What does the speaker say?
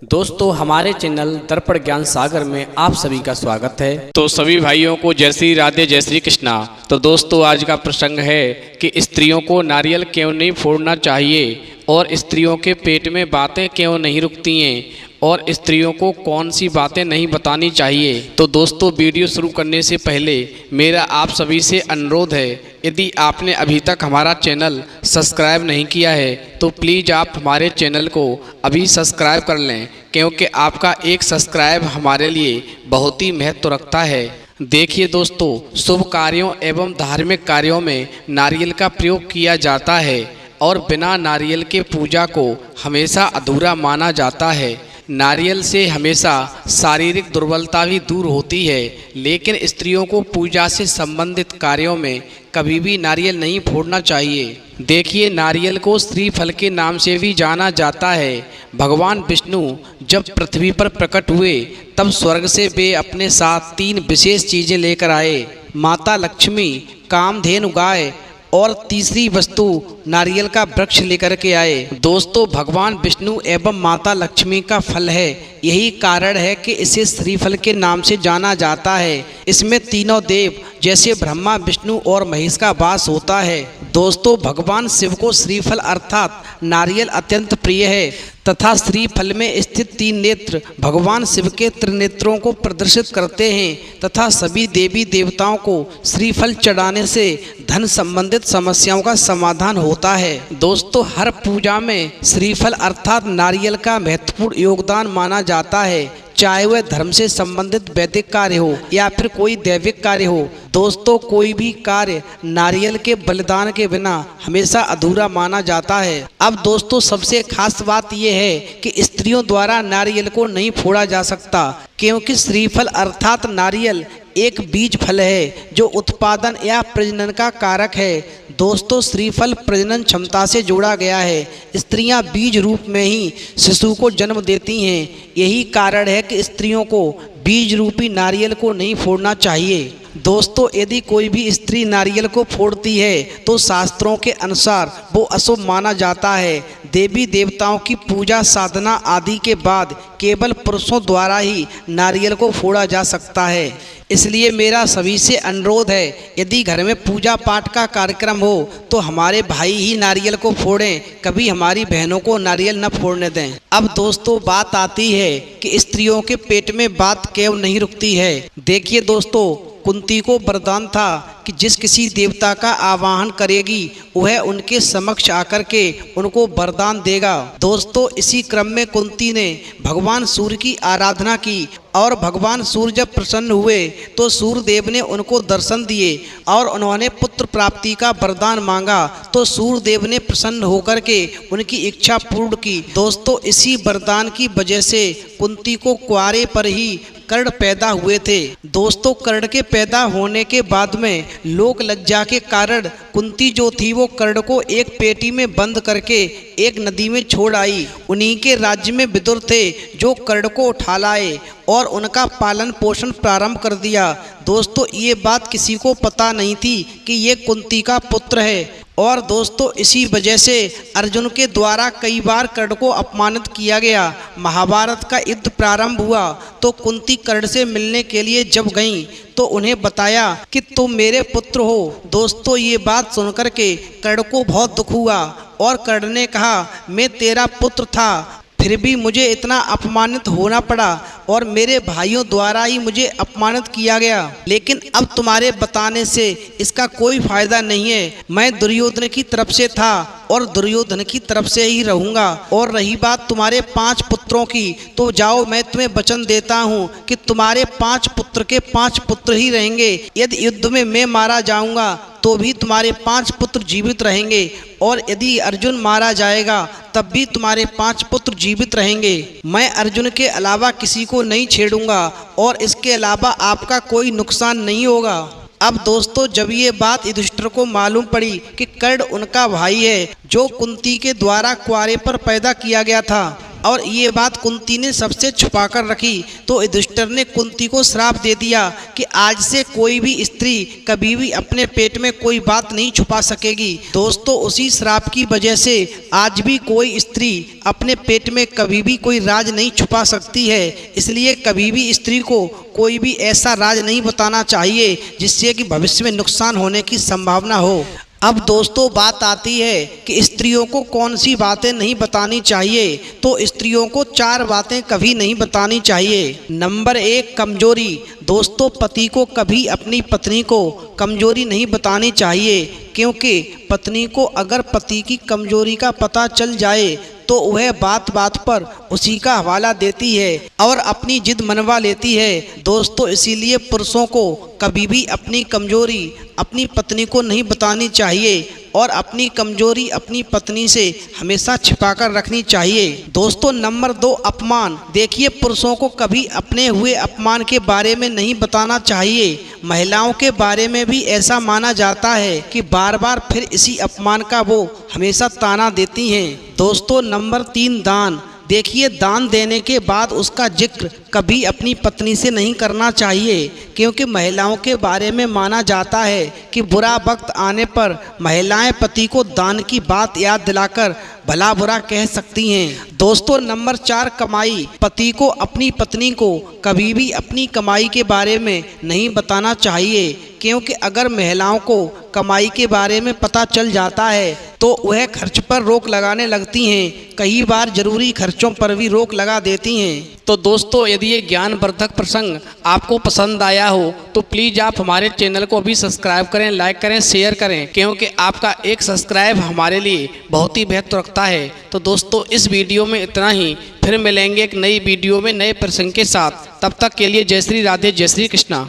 दोस्तों हमारे चैनल दर्पण ज्ञान सागर में आप सभी का स्वागत है। तो सभी भाइयों को जय श्री राधे जय श्री कृष्णा। तो दोस्तों आज का प्रसंग है कि स्त्रियों को नारियल क्यों नहीं फोड़ना चाहिए और स्त्रियों के पेट में बातें क्यों नहीं रुकती हैं और स्त्रियों को कौन सी बातें नहीं बतानी चाहिए। तो दोस्तों वीडियो शुरू करने से पहले मेरा आप सभी से अनुरोध है, यदि आपने अभी तक हमारा चैनल सब्सक्राइब नहीं किया है तो प्लीज़ आप हमारे चैनल को अभी सब्सक्राइब कर लें, क्योंकि आपका एक सब्सक्राइब हमारे लिए बहुत ही महत्व रखता है। देखिए दोस्तों, शुभ कार्यों एवं धार्मिक कार्यों में नारियल का प्रयोग किया जाता है और बिना नारियल के पूजा को हमेशा अधूरा माना जाता है। नारियल से हमेशा शारीरिक दुर्बलता भी दूर होती है, लेकिन स्त्रियों को पूजा से संबंधित कार्यों में कभी भी नारियल नहीं फोड़ना चाहिए। देखिए, नारियल को श्रीफल के नाम से भी जाना जाता है। भगवान विष्णु जब पृथ्वी पर प्रकट हुए तब स्वर्ग से वे अपने साथ 3 विशेष चीज़ें लेकर आए। माता लक्ष्मी, कामधेनु गाय और तीसरी वस्तु नारियल का वृक्ष लेकर के आए। दोस्तों, भगवान विष्णु एवं माता लक्ष्मी का फल है, यही कारण है कि इसे श्रीफल के नाम से जाना जाता है। इसमें तीनों देव जैसे ब्रह्मा, विष्णु और महेश का वास होता है। दोस्तों, भगवान शिव को श्रीफल अर्थात नारियल अत्यंत प्रिय है तथा श्रीफल में स्थित 3 नेत्र भगवान शिव के त्रिनेत्रों को प्रदर्शित करते हैं तथा सभी देवी देवताओं को श्रीफल चढ़ाने से धन संबंधित समस्याओं का समाधान होता है। दोस्तों, हर पूजा में श्रीफल अर्थात नारियल का महत्वपूर्ण योगदान माना जाता है, चाहे वह धर्म से संबंधित वैदिक कार्य हो या फिर कोई दैविक कार्य हो। दोस्तों, कोई भी कार्य नारियल के बलिदान के बिना हमेशा अधूरा माना जाता है। अब दोस्तों, सबसे खास बात यह है कि स्त्रियों द्वारा नारियल को नहीं फोड़ा जा सकता, क्योंकि श्रीफल अर्थात नारियल एक बीज फल है जो उत्पादन या प्रजनन का कारक है। दोस्तों, श्रीफल प्रजनन क्षमता से जोड़ा गया है। स्त्रियां बीज रूप में ही शिशु को जन्म देती हैं, यही कारण है कि स्त्रियों को बीज रूपी नारियल को नहीं फोड़ना चाहिए। दोस्तों, यदि कोई भी स्त्री नारियल को फोड़ती है तो शास्त्रों के अनुसार वो अशुभ माना जाता है। देवी देवताओं की पूजा साधना आदि के बाद केवल पुरुषों द्वारा ही नारियल को फोड़ा जा सकता है। इसलिए मेरा सभी से अनुरोध है, यदि घर में पूजा पाठ का कार्यक्रम हो तो हमारे भाई ही नारियल को फोड़ें, कभी हमारी बहनों को नारियल न फोड़ने दें। अब दोस्तों, बात आती है कि स्त्रियों के पेट में बात क्यों नहीं रुकती है। देखिए दोस्तों, कुंती को वरदान था कि जिस किसी देवता का आवाहन करेगी वह उनके समक्ष आकर के उनको वरदान देगा। दोस्तों, इसी क्रम में कुंती ने भगवान सूर्य की आराधना की और भगवान सूर्य जब प्रसन्न हुए तो सूर्यदेव ने उनको दर्शन दिए और उन्होंने पुत्र प्राप्ति का वरदान मांगा, तो सूर्यदेव ने प्रसन्न होकर के उनकी इच्छा पूर्ण की। दोस्तों, इसी वरदान की वजह से कुंती को कुंवारे पर ही कर्ण पैदा हुए थे। दोस्तों, कर्ण के पैदा होने के बाद में लोक लज्जा के कारण कुंती जो थी वो कर्ण को एक पेटी में बंद करके एक नदी में छोड़ आई। उन्हीं के राज्य में विदुर थे जो कर्ण को उठा लाए और उनका पालन पोषण प्रारंभ कर दिया। दोस्तों, ये बात किसी को पता नहीं थी कि ये कुंती का पुत्र है और दोस्तों, इसी वजह से अर्जुन के द्वारा कई बार कर्ण को अपमानित किया गया। महाभारत का युद्ध प्रारंभ हुआ तो कुंती कर्ण से मिलने के लिए जब गईं तो उन्हें बताया कि तुम मेरे पुत्र हो। दोस्तों, ये बात सुनकर के कर्ण को बहुत दुख हुआ और कर्ण ने कहा, मैं तेरा पुत्र था, फिर भी मुझे इतना अपमानित होना पड़ा और मेरे भाइयों द्वारा ही मुझे अपमानित किया गया, लेकिन अब तुम्हारे बताने से इसका कोई फायदा नहीं है। मैं दुर्योधन की तरफ से था और दुर्योधन की तरफ से ही रहूंगा। और रही बात तुम्हारे 5 पुत्रों की, तो जाओ, मैं तुम्हें वचन देता हूं कि तुम्हारे 5 पुत्र के 5 पुत्र ही रहेंगे। यदि युद्ध में मैं मारा जाऊंगा तो भी तुम्हारे 5 पुत्र जीवित रहेंगे और यदि अर्जुन मारा जाएगा तब भी तुम्हारे 5 पुत्र जीवित रहेंगे। मैं अर्जुन के अलावा किसी को नहीं छेड़ूंगा और इसके अलावा आपका कोई नुकसान नहीं होगा। अब दोस्तों, जब ये बात युधिष्ठिर को मालूम पड़ी कि कर्ण उनका भाई है जो कुंती के द्वारा कुंवारे पर पैदा किया गया था, और ये बात कुंती ने सबसे छुपा कर रखी तो युधिष्ठिर ने कुंती को श्राप दे दिया कि आज से कोई भी स्त्री कभी भी अपने पेट में कोई बात नहीं छुपा सकेगी। दोस्तों, उसी श्राप की वजह से आज भी कोई स्त्री अपने पेट में कभी भी कोई राज नहीं छुपा सकती है। इसलिए कभी भी स्त्री को कोई भी ऐसा राज नहीं बताना चाहिए जिससे कि भविष्य में नुकसान होने की संभावना हो। अब दोस्तों, बात आती है कि स्त्रियों को कौन सी बातें नहीं बतानी चाहिए। तो स्त्रियों को 4 बातें कभी नहीं बतानी चाहिए। नंबर 1, कमजोरी। दोस्तों, पति को कभी अपनी पत्नी को कमजोरी नहीं बतानी चाहिए, क्योंकि पत्नी को अगर पति की कमजोरी का पता चल जाए तो वह बात बात पर उसी का हवाला देती है और अपनी जिद मनवा लेती है। दोस्तों, इसीलिए पुरुषों को कभी भी अपनी कमजोरी अपनी पत्नी को नहीं बतानी चाहिए और अपनी कमजोरी अपनी पत्नी से हमेशा छिपाकर रखनी चाहिए। दोस्तों, नंबर 2, अपमान। देखिए, पुरुषों को कभी अपने हुए अपमान के बारे में नहीं बताना चाहिए। महिलाओं के बारे में भी ऐसा माना जाता है कि बार बार फिर इसी अपमान का वो हमेशा ताना देती हैं। दोस्तों, नंबर 3, दान। देखिए, दान देने के बाद उसका जिक्र कभी अपनी पत्नी से नहीं करना चाहिए, क्योंकि महिलाओं के बारे में माना जाता है कि बुरा वक्त आने पर महिलाएं पति को दान की बात याद दिलाकर भला बुरा कह सकती हैं। दोस्तों, नंबर 4, कमाई। पति को अपनी पत्नी को कभी भी अपनी कमाई के बारे में नहीं बताना चाहिए, क्योंकि अगर महिलाओं को कमाई के बारे में पता चल जाता है तो वह खर्च पर रोक लगाने लगती हैं। कई बार जरूरी खर्चों पर भी रोक लगा देती हैं। तो दोस्तों, यदि ये ज्ञानवर्धक प्रसंग आपको पसंद आया हो तो प्लीज़ आप हमारे चैनल को अभी सब्सक्राइब करें, लाइक करें, शेयर करें, क्योंकि आपका एक सब्सक्राइब हमारे लिए बहुत ही महत्व रखता है। तो दोस्तों, इस वीडियो में इतना ही। फिर मिलेंगे एक नई वीडियो में नए प्रसंग के साथ। तब तक के लिए जय श्री राधे, जय श्री कृष्णा।